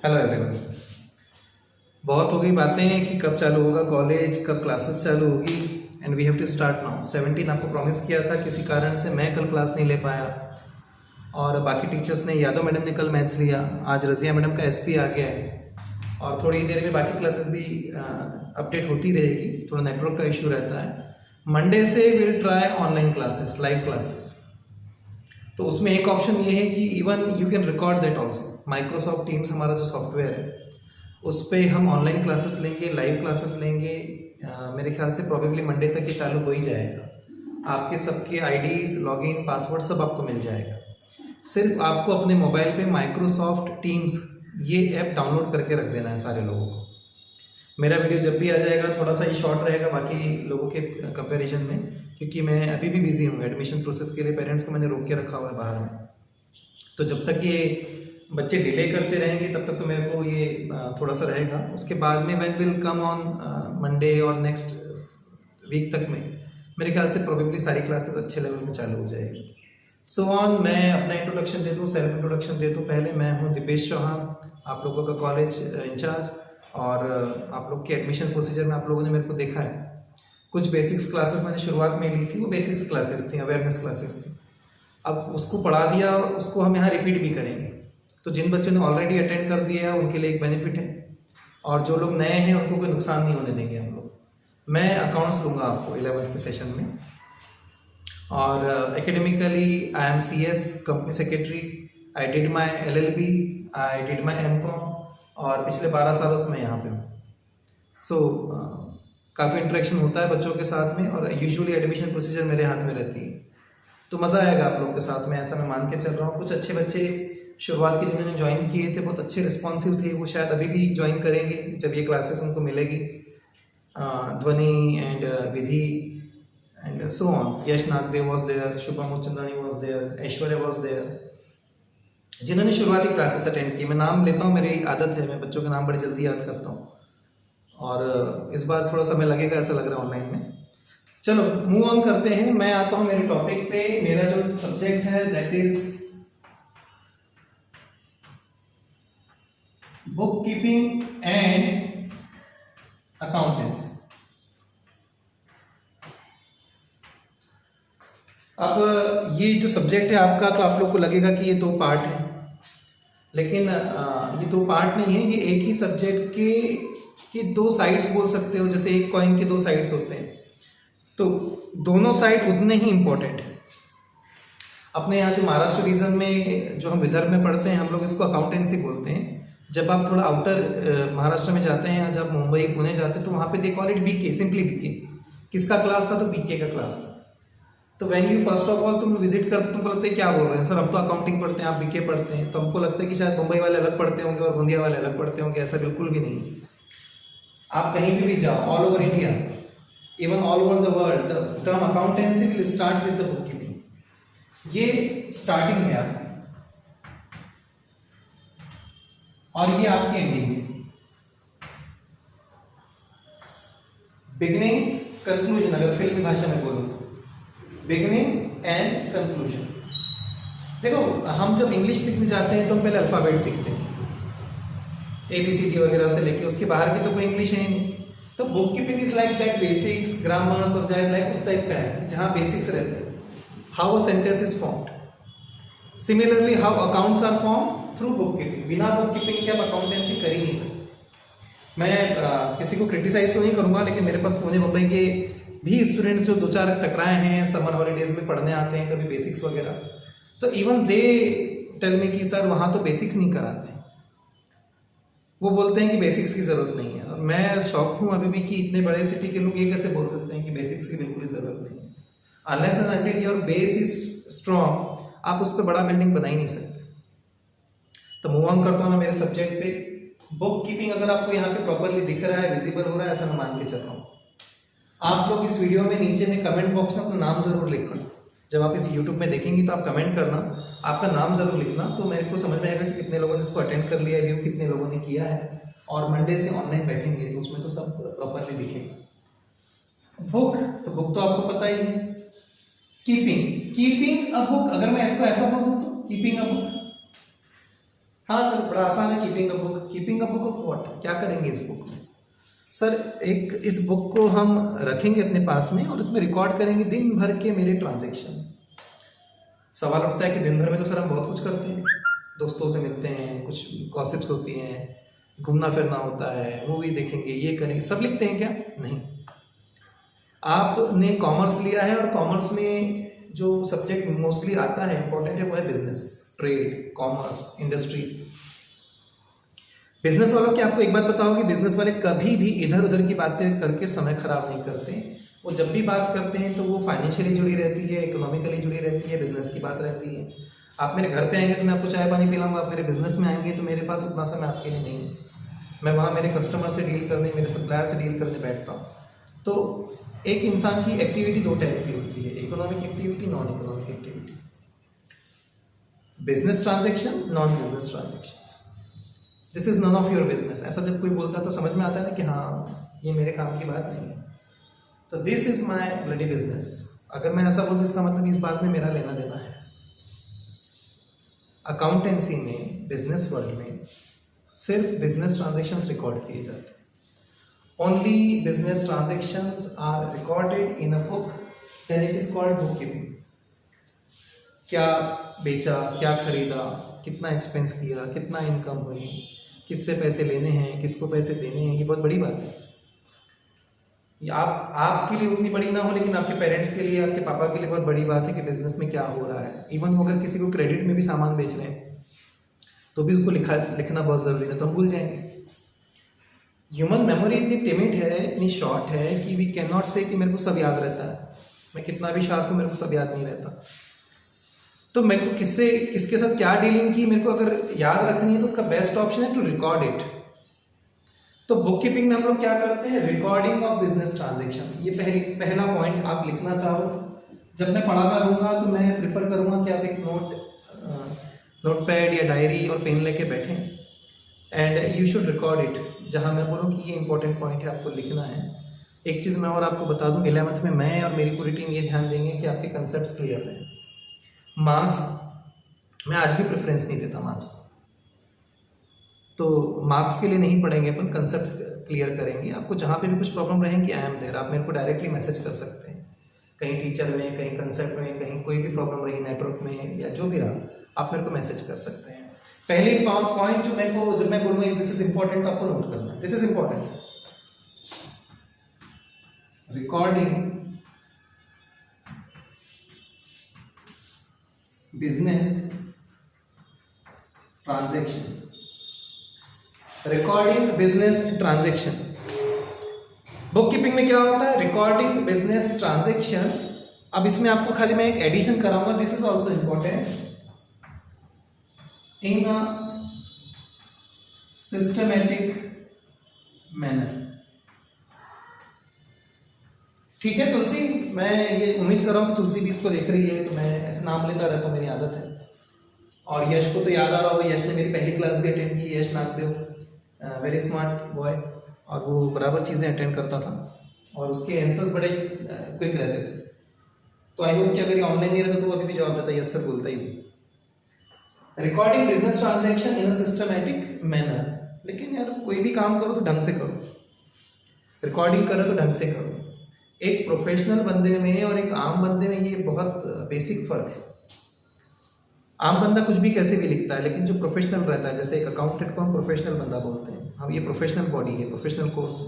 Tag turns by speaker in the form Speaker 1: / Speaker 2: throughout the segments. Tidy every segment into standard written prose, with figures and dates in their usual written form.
Speaker 1: Hello everyone. बहुत हो गई बातें कि कब चालू होगा कॉलेज, कब क्लासेस चालू होगी and we have to start now. 17 आपको प्रॉमिस किया था, किसी कारण से मैं कल क्लास नहीं ले पाया और बाकी टीचर्स ने, यादव मैडम ने कल मैथ्स लिया, आज रजिया मैडम का एसपी आ गया है और थोड़ी देर में बाकी क्लासेस भी अपडेट होती रहेगी। थोड़ा नेटवर्क का इशू रहता है। मंडे से will try online classes, live classes. तो उसमें एक ऑप्शन ये है कि even you can record that also. Microsoft teams हमारा जो सॉफ्टवेयर है उस पर हम ऑनलाइन क्लासेस लेंगे, लाइव क्लासेस लेंगे। मेरे ख्याल से प्रॉबेबली मंडे तक ये चालू हो ही जाएगा। आपके सबके आईडीज, लॉगिन, पासवर्ड सब आपको मिल जाएगा। सिर्फ आपको अपने मोबाइल पे माइक्रोसॉफ्ट टीम्स ये ऐप डाउनलोड करके रख देना है सारे लोगों को। मेरा वीडियो जब भी आ जाएगा थोड़ा सा ही शॉर्ट रहेगा बाकी लोगों के कंपैरिजन में, क्योंकि मैं अभी भी बिजी हूँ एडमिशन प्रोसेस के लिए। पेरेंट्स को मैंने रोक के रखा हुआ है बाहर में। तो जब तक ये बच्चे डिले करते रहेंगे तब तक तो मेरे को ये थोड़ा सा रहेगा। उसके बाद में when will come on Monday और नेक्स्ट वीक तक में मेरे ख्याल से प्रोबेबली सारी क्लासेस अच्छे लेवल में चालू हो जाएगी। सो ऑन, मैं अपना इंट्रोडक्शन दे दूँ, सेल्फ इंट्रोडक्शन दे दूँ। पहले मैं हूँ दीपेश चौहान, आप लोगों का कॉलेज इंचार्ज, और आप लोग के एडमिशन प्रोसीजर में आप लोगों ने मेरे को देखा है। कुछ बेसिक्स क्लासेस मैंने शुरुआत में ली थी, वो बेसिक्स क्लासेस थी, अवेयरनेस क्लासेस थी। अब उसको पढ़ा दिया, उसको हम यहाँ रिपीट भी करेंगे। तो जिन बच्चों ने ऑलरेडी अटेंड कर दिया है उनके लिए एक बेनिफिट है, और जो लोग नए हैं उनको कोई नुकसान नहीं होने देंगे हम लोग। मैं अकाउंट्स लूँगा आपको 11th के सेशन में, और academically I am CS company secretary. I did my LLB, I did my MCOM, और पिछले 12 सालों से मैं यहाँ पे हूँ। सो काफ़ी इंटरेक्शन होता है बच्चों के साथ में, और यूजुअली एडमिशन प्रोसीजर मेरे हाथ में रहती है। तो मज़ा आएगा आप लोग के साथ में, ऐसा मैं मान के चल रहा हूँ। कुछ अच्छे बच्चे शुरुआत के जिन्होंने ज्वाइन किए थे, बहुत अच्छे रिस्पॉन्सिव थे, वो शायद अभी भी ज्वाइन करेंगे जब ये क्लासेस उनको मिलेगी। Dhwani and Vidhi and so on. Yash Nagdev was there, Shubham Muchandani was there, Aishwarya was there, जिन्होंने शुरुआती क्लासेस अटेंड की। मैं नाम लेता हूँ, मेरी आदत है, मैं बच्चों के नाम बड़ी जल्दी याद करता हूँ, और इस बार थोड़ा समय लगेगा ऐसा लग रहा है ऑनलाइन में। चलो मूव ऑन करते हैं। मैं आता हूँ मेरे टॉपिक पे। मेरा जो सब्जेक्ट है that is book keeping and accountancy. अब ये जो सब्जेक्ट है आपका, तो आप लोग को लगेगा कि ये 2 पार्ट है, लेकिन ये 2 पार्ट नहीं है। ये एक ही सब्जेक्ट के 2 साइड्स बोल सकते हो। जैसे एक कॉइन के 2 साइड्स होते हैं, तो दोनों साइड उतने ही इम्पोर्टेंट है। अपने यहाँ जो महाराष्ट्र रीजन में, जो हम विदर्भ में पढ़ते हैं, हम लोग इसको अकाउंटेंसी बोलते हैं। जब आप थोड़ा आउटर महाराष्ट्र में जाते हैं, जब मुंबई पुणे जाते हैं, तो वहाँ पे they call it BK, simply BK। किसका क्लास था? तो BK का क्लास था। तो when you first of all तुम विजिट करते, तुमको लगता है क्या बोल रहे हैं सर, हम तो अकाउंटिंग पढ़ते हैं, आप BK पढ़ते हैं। तो हमको लगता है कि शायद मुंबई वाले अलग पढ़ते होंगे और गोंदिया वाले अलग पढ़ते होंगे। ऐसा बिल्कुल भी नहीं है। आप कहीं भी जाओ, all over India, even all over the world, the term accountancy will start with the book keeping. ये स्टार्टिंग है आपकी, और ये आपकी एंडिंग है। बिगिनिंग, कंक्लूजन, अगर फिल्मी भाषा में बोलूं, बिगिनिंग एंड कंक्लूजन। देखो, हम जब इंग्लिश सीखने जाते हैं तो हम पहले अल्फाबेट सीखते हैं, ABCD वगैरह से लेके, उसके बाहर की तो कोई इंग्लिश है नहीं। तो book keeping is like that, basics, grammars और जाए लाइक उस टाइप का है, जहां बेसिक्स रहते हैं। How a sentence is formed, similarly how accounts are form through book keeping. बिना बुक कीपिंग के आप अकाउंटेंसी कर ही नहीं सकते। मैं किसी को क्रिटिसाइज तो नहीं करूंगा, लेकिन मेरे पास पुणे मुंबई के भी स्टूडेंट्स जो 2-4 टकराए हैं, समर हॉलीडेज में पढ़ने आते हैं कभी बेसिक्स वगैरह, तो इवन दे टेल मी कि सर वहाँ तो बेसिक्स नहीं कराते। वो बोलते हैं कि बेसिक्स की ज़रूरत नहीं है। और मैं शौक हूँ अभी भी कि इतने बड़े सिटी के लोग ये कैसे बोल सकते हैं कि बेसिक्स की बिल्कुल ज़रूरत नहीं है। Unless and until your base is strong, आप उस पर बड़ा बिल्डिंग बना ही नहीं सकते। तो मूव ऑन करता हूँ मैं मेरे सब्जेक्ट पे। बुक कीपिंग अगर आपको यहाँ पे प्रॉपरली दिख रहा है, विजिबल हो रहा है, ऐसा मैं मान के चल रहा हूँ। आप लोग इस वीडियो में नीचे में कमेंट बॉक्स में अपना नाम ज़रूर लिखना। जब आप इस यूट्यूब में देखेंगे तो आप कमेंट करना, आपका नाम ज़रूर लिखना, तो मेरे को समझ में आएगा कि कितने लोगों ने इसको अटेंड कर लिया है, व्यू कितने लोगों ने किया है। और मंडे से ऑनलाइन बैठेंगे तो उसमें तो सब प्रॉपरली दिखेगा। बुक, तो बुक तो आपको पता ही है। कीपिंग, कीपिंग अ बुक, अगर मैं इसको ऐसा बोलूँ तो कीपिंग अ बुक, हाँ सर, बड़ा आसान है। Keeping a book, keeping a book of what, क्या करेंगे इस बुक में? सर एक इस बुक को हम रखेंगे अपने पास में और इसमें रिकॉर्ड करेंगे दिन भर के मेरे ट्रांजेक्शन्स। सवाल उठता है कि दिन भर में तो सर हम बहुत कुछ करते हैं, दोस्तों से मिलते हैं, कुछ गॉसिप्स होती हैं, घूमना फिरना होता है, मूवी देखेंगे, ये करेंगे, सब लिखते हैं क्या? नहीं। आपने कॉमर्स लिया है और कॉमर्स में जो सब्जेक्ट मोस्टली आता है, इंपॉर्टेंट है, वो है business, trade, commerce, industries. Business वालों की आपको एक बात बताओ कि बिजनेस वाले कभी भी इधर उधर की बातें करके समय खराब नहीं करते। वो जब भी बात करते हैं तो वो फाइनेंशियली जुड़ी रहती है, इकोनॉमिकली जुड़ी रहती है, बिजनेस की बात रहती है। आप मेरे घर पे आएंगे तो मैं आपको चाय पानी पिलाऊंगा, आप मेरे बिजनेस में आएंगे तो मेरे पास उतना समय आपके लिए नहीं है। मैं वहाँ मेरे कस्टमर से डील करने, मेरे सप्लायर से डील करने बैठता हूँ। तो एक इंसान की एक्टिविटी दो टाइप की होती है, economic activity, non economic activity, business transaction, non business transaction. This is none of your business. ऐसा जब कोई बोलता है तो समझ में आता है ना कि हाँ ये मेरे काम की बात नहीं है। तो this is my bloody business. अगर मैं ऐसा बोलूँ इसका मतलब इस बात में मेरा लेना देना है। अकाउंटेंसी में, बिजनेस वर्ल्ड में सिर्फ बिजनेस ट्रांजेक्शन्स रिकॉर्ड किए जाते हैं। Only business transactions are recorded in a book, then it is called book keeping. क्या बेचा, क्या खरीदा, कितना एक्सपेंस किया, कितना इनकम हुई, किससे पैसे लेने हैं, किसको पैसे देने हैं, ये बहुत बड़ी बात है। ये आपके लिए उतनी बड़ी ना हो, लेकिन आपके पेरेंट्स के लिए, आपके पापा के लिए बहुत बड़ी बात है कि बिजनेस में क्या हो रहा है। इवन वो अगर किसी को क्रेडिट में भी सामान बेच रहे हैं तो भी उसको लिखना बहुत ज़रूरी है, तो हम भूल जाएंगे। ह्यूमन मेमोरी इतनी टिमिड है, इतनी शॉर्ट है कि वी कैन नॉट से कि मेरे को सब याद रहता है। मैं कितना भी शार्प हूँ, मेरे को सब याद नहीं रहता। तो मेरे को किसके साथ क्या डीलिंग की मेरे को अगर याद रखनी है तो उसका बेस्ट ऑप्शन है टू रिकॉर्ड इट। तो बुक कीपिंग में हम लोग क्या करते हैं? Recording of business transaction. ये पहला पॉइंट आप लिखना चाहो, जब मैं पढ़ाता रहूँगा तो मैं प्रिफर करूँगा कि आप एक नोटपैड या डायरी और पेन लेके बैठें and you should record it. जहाँ मैं बोलूँ कि ये इंपॉर्टेंट पॉइंट है, आपको लिखना है। एक चीज़ मैं और आपको बता दूँ, 11th में मैं और मेरी पूरी टीम ये ध्यान देंगे कि आपके कंसेप्ट क्लियर रहें। मार्क्स मैं आज भी प्रेफरेंस नहीं देता मार्क्स को, तो मार्क्स के लिए नहीं पढ़ेंगे, अपन कंसेप्ट क्लियर करेंगे। आपको जहाँ पे भी कुछ प्रॉब्लम रहेंगी, आई एम देयर। आप मेरे को डायरेक्टली मैसेज कर सकते हैं, कहीं टीचर में, कहीं कंसेप्ट में, कहीं कोई भी प्रॉब्लम रही नेटवर्क में या जो भी रहा, आप मेरे को मैसेज कर सकते हैं। पहले पॉइंट जो मेरे को, जब मैं बोलूँगा दिस इज इंपॉर्टेंट, तो आपको नोट करना है। This is important, recording business transaction, recording business transaction. Book keeping में क्या होता है? Recording business transaction. अब इसमें आपको खाली मैं एक एडिशन कराऊंगा, this is also important, in a systematic manner. ठीक है तुलसी, मैं ये उम्मीद कर रहा हूँ कि तुलसी भी इसको देख रही है, तो मैं ऐसे नाम लेता रहता हूँ, मेरी आदत है। और यश को तो याद आ रहा होगा, यश ने मेरी पहली क्लास भी अटेंड की। यश नागदेव, वेरी स्मार्ट बॉय, और वो बराबर चीज़ें अटेंड करता था और उसके आंसर्स बड़े क्विक रहते थे। तो आई होप कि अगर ये ऑनलाइन नहीं रहता तो वो अभी भी जवाब देता, यस सर बोलता ही। Recording business transaction in a systematic manner. लेकिन यार कोई भी काम करो तो ढंग से करो, रिकॉर्डिंग करो तो ढंग से करो। एक प्रोफेशनल बंदे में और एक आम बंदे में ये बहुत बेसिक फर्क है। आम बंदा कुछ भी कैसे भी लिखता है, लेकिन जो प्रोफेशनल रहता है, जैसे एक अकाउंटेंट को हम प्रोफेशनल बंदा बोलते हैं, हम ये प्रोफेशनल बॉडी है, प्रोफेशनल कोर्स है।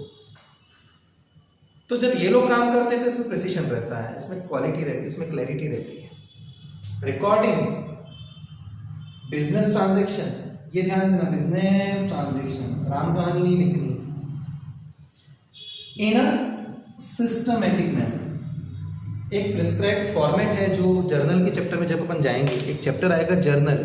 Speaker 1: तो जब ये लोग काम करते हैं तो इसमें प्रिसीशन रहता है, इसमें क्वालिटी रहती है, इसमें क्लैरिटी रहती है। रिकॉर्डिंग बिजनेस ट्रांजैक्शन, ये ध्यान देना, बिजनेस ट्रांजैक्शन, राम कहानी नहीं लिखनी, इन अ सिस्टमैटिक मैनर। एक प्रिस्क्राइब्ड फॉर्मेट है जो जर्नल के चैप्टर में जब अपन जाएंगे, एक चैप्टर आएगा जर्नल,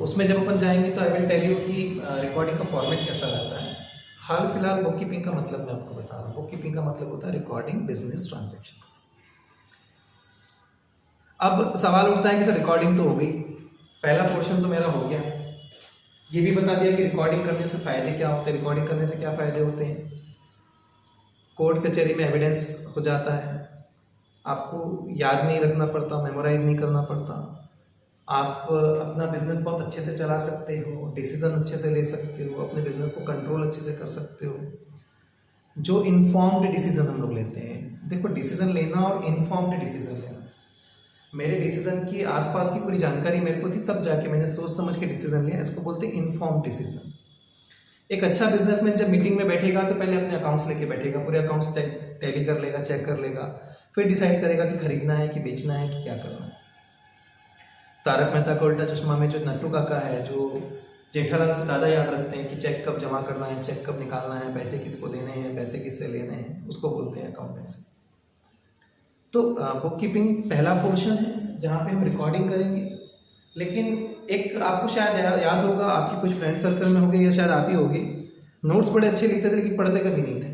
Speaker 1: उसमें जब अपन जाएंगे तो आई विल टेल यू कि रिकॉर्डिंग का फॉर्मेट कैसा रहता है। हाल फिलहाल बुक कीपिंग का मतलब मैं आपको बता रहा हूँ। बुक कीपिंग का मतलब होता है रिकॉर्डिंग बिजनेस ट्रांजैक्शंस। अब सवाल उठता है कि सर रिकॉर्डिंग तो हो गई, पहला पोर्शन तो मेरा हो गया, ये भी बता दिया कि रिकॉर्डिंग करने से फायदे क्या होते हैं, रिकॉर्डिंग करने से क्या फायदे होते हैं। कोर्ट कचहरी में एविडेंस हो जाता है, आपको याद नहीं रखना पड़ता, मेमोराइज नहीं करना पड़ता, आप अपना बिजनेस बहुत अच्छे से चला सकते हो, डिसीजन अच्छे से ले सकते हो, अपने बिजनेस को कंट्रोल अच्छे से कर सकते हो। जो इन्फॉर्म्ड डिसीजन हम लोग लेते हैं, देखो डिसीजन लेना और इन्फॉर्म्ड डिसीजन लेना, मेरे डिसीजन की आसपास की पूरी जानकारी मेरे को थी, तब जाके मैंने सोच समझ के डिसीजन लिया, इसको बोलते हैं इन्फॉर्म्ड डिसीजन। एक अच्छा बिजनेसमैन जब मीटिंग में बैठेगा तो पहले अपने अकाउंट्स लेके बैठेगा, पूरे अकाउंट्स टैली कर लेगा, चेक कर लेगा, फिर डिसाइड करेगा कि खरीदना है कि बेचना है कि क्या करना है। तारक मेहता का उल्टा चश्मा में जो नट्टू काका है, जो जेठालाल से ज़्यादा याद रखते हैं कि चेक कब जमा करना है, चेक कब निकालना है, पैसे किसको देने हैं, पैसे किससे लेने हैं, उसको बोलते हैं अकाउंटेंसी। तो बुक कीपिंग पहला पोर्शन है जहाँ पे हम रिकॉर्डिंग करेंगे। लेकिन एक आपको शायद याद होगा, आपके कुछ फ्रेंड सर्कल में होंगे या शायद आप ही होगे, नोट्स बड़े अच्छे लिखते थे लेकिन पढ़ते कभी नहीं थे।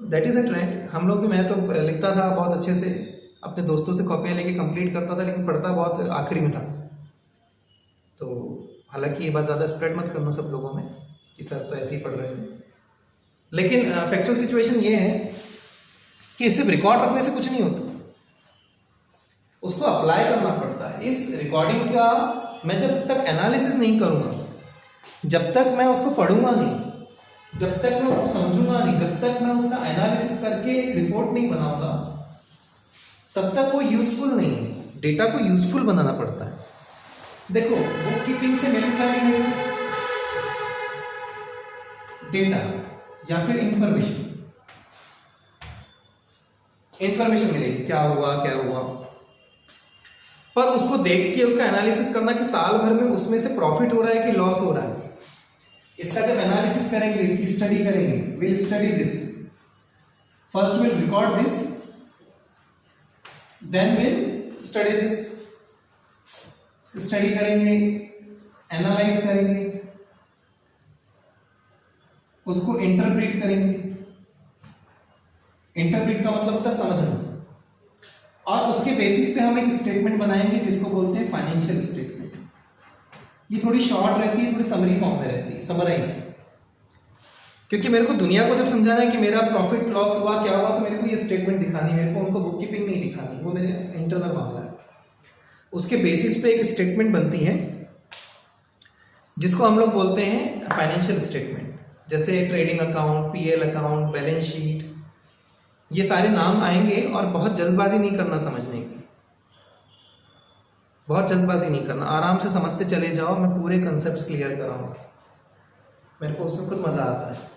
Speaker 1: That is a trend. हम लोग भी, मैं तो लिखता था बहुत अच्छे से, अपने दोस्तों से कॉपियाँ लेके कंप्लीट करता था, लेकिन पढ़ता बहुत आखिरी में था। तो हालांकि ये बात ज़्यादा स्प्रेड मत करना सब लोगों में कि सर तो ऐसे ही पढ़ रहे थे, लेकिन फैक्चुअल सिचुएशन ये है कि सिर्फ रिकॉर्ड रखने से कुछ नहीं होता, उसको अप्लाई करना पड़ता है। इस रिकॉर्डिंग का मैं जब तक एनालिसिस नहीं करूँगा, जब तक मैं उसको पढ़ूंगा नहीं, जब तक मैं उसको समझूंगा नहीं, जब तक मैं उसका एनालिसिस करके रिपोर्ट नहीं बनाऊंगा, तब तक वो यूजफुल नहीं है। डेटा को यूजफुल बनाना पड़ता है। देखो बुक कीपिंग से मेरे ख्याल में डेटा या फिर इंफॉर्मेशन मिलेगी, क्या हुआ, पर उसको देख के उसका एनालिसिस करना कि साल भर में उसमें से प्रॉफिट हो रहा है कि लॉस हो रहा है, इसका जब एनालिसिस करेंगे, इसकी स्टडी करेंगे, will study this, first will record this, then will study this, study करेंगे, एनालाइज करेंगे, उसको इंटरप्रेट करेंगे। इंटरप्रेट का मतलब होता है समझना, और उसके बेसिस पे हम एक स्टेटमेंट बनाएंगे जिसको बोलते हैं फाइनेंशियल स्टेटमेंट। ये थोड़ी शॉर्ट रहती है, थोड़ी समरी फॉर्म में रहती है, समराइज, क्योंकि मेरे को दुनिया को जब समझाना है कि मेरा प्रॉफिट लॉस हुआ, क्या हुआ, तो मेरे को ये स्टेटमेंट दिखानी है, मेरे को उनको बुक कीपिंग नहीं दिखानी, वो मेरे इंटरनल मामला है। उसके बेसिस पे एक स्टेटमेंट बनती है जिसको हम लोग बोलते हैं फाइनेंशियल स्टेटमेंट। जैसे trading account, PL account, balance sheet, ये सारे नाम आएंगे, और बहुत जल्दबाजी नहीं करना समझने की, बहुत जल्दबाजी नहीं करना, आराम से समझते चले जाओ। मैं पूरे कंसेप्ट्स क्लियर कराऊंगा, मेरे को उसमें खुद मजा आता है।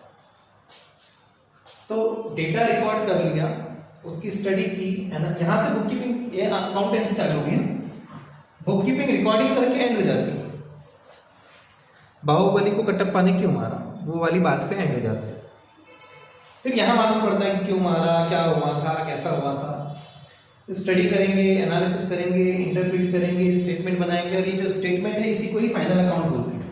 Speaker 1: तो डेटा रिकॉर्ड कर लिया, उसकी स्टडी की, यहाँ से बुक कीपिंग, ये अकाउंटेंसी चालू होगी। बुक कीपिंग रिकॉर्डिंग करके एंड हो जाती है। बाहुबली को कटप्पा ने क्यों मारा, वो वाली बात पे एंड हो जाते हैं। फिर यहाँ मालूम पड़ता है कि क्यों मारा, क्या हुआ था, कैसा हुआ था। स्टडी करेंगे, एनालिसिस करेंगे, इंटरप्रेट करेंगे, स्टेटमेंट बनाएंगे, और ये जो स्टेटमेंट है इसी को ही फाइनल अकाउंट बोलते हैं।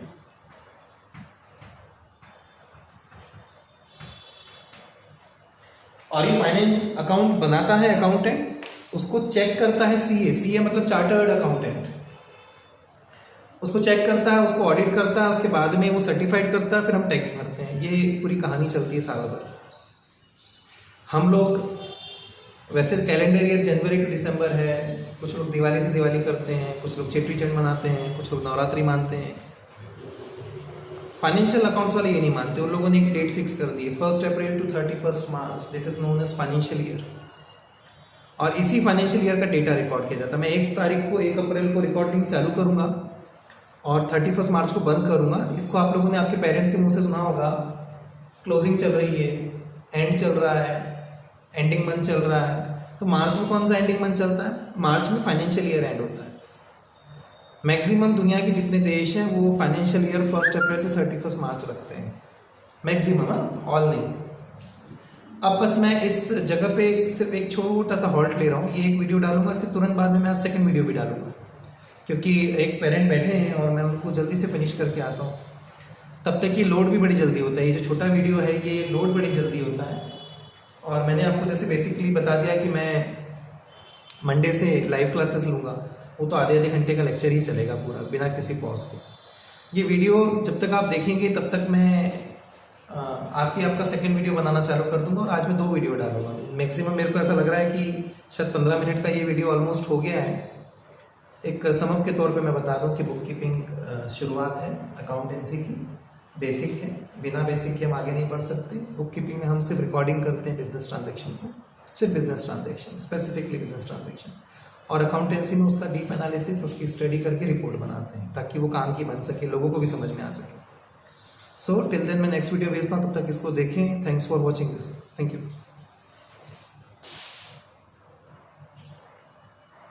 Speaker 1: और ये फाइनल अकाउंट बनाता है अकाउंटेंट, उसको चेक करता है सीए मतलब चार्टर्ड अकाउंटेंट, उसको चेक करता है, उसको ऑडिट करता है, उसके बाद में वो सर्टिफाइड करता है, फिर हम टैक्स भरते हैं। ये पूरी कहानी चलती है साल भर। हम लोग वैसे कैलेंडर ईयर जनवरी टू दिसंबर है, कुछ लोग दिवाली से दिवाली करते हैं, कुछ लोग चेटी चंड मनाते हैं, कुछ लोग नवरात्रि मानते हैं। फाइनेंशियल अकाउंट्स वाले ये नहीं मानते, उन लोगों ने एक डेट फिक्स कर दी है, 1 April to 31 March, this is known as financial year. और इसी फाइनेंशियल ईयर का डेटा रिकॉर्ड किया जाता है। मैं 1 अप्रैल को रिकॉर्डिंग चालू करूंगा और 31 मार्च को बंद करूंगा। इसको आप लोगों ने आपके पेरेंट्स के मुंह से सुना होगा, क्लोजिंग चल रही है, एंड चल रहा है, एंडिंग मंथ चल रहा है। तो मार्च में कौन सा एंडिंग मंथ चलता है? मार्च में फाइनेंशियल ईयर एंड होता है। मैक्सिमम दुनिया के जितने देश हैं वो फाइनेंशियल ईयर 1 अप्रैल टू 31 मार्च रखते हैं, मैक्सिमम, ऑल नहीं। अब बस मैं इस जगह पे सिर्फ एक छोटा सा हॉल्ट ले रहा हूँ। ये एक वीडियो डालूंगा, इसके तुरंत बाद में मैं सेकंड वीडियो भी डालूंगा, क्योंकि एक पेरेंट बैठे हैं और मैं उनको जल्दी से फिनिश करके आता हूँ। तब तक ये लोड भी बड़ी जल्दी होता है। ये जो छोटा वीडियो है ये लोड बड़ी जल्दी होता है। और मैंने आपको जैसे बेसिकली बता दिया कि मैं मंडे से लाइव क्लासेस लूँगा, वो तो आधे घंटे का लेक्चर ही चलेगा पूरा बिना किसी पॉज के। ये वीडियो जब तक आप देखेंगे तब तक मैं आपका सेकंड वीडियो बनाना चालू कर दूंगा। और आज मैं 2 वीडियो डालूंगा। मैक्सिमम मेरे को ऐसा लग रहा है कि शायद 15 मिनट का ये वीडियो ऑलमोस्ट हो गया है। एक समअप के तौर पे मैं बता दूं कि बुक कीपिंग शुरुआत है अकाउंटेंसी की, बेसिक है, बिना बेसिक के हम आगे नहीं बढ़ सकते। बुक कीपिंग में हम सिर्फ रिकॉर्डिंग करते हैं बिजनेस ट्रांजेक्शन को, सिर्फ business transaction, specifically business transaction, और अकाउंटेंसी में उसका डीप एनालिसिस, उसकी स्टडी करके रिपोर्ट बनाते हैं ताकि वो काम की बन सके, लोगों को भी समझ में आ सके। सो टिल देन मैं नेक्स्ट वीडियो भेजता हूँ, तब तक इसको देखें। Thanks for watching this, thank you.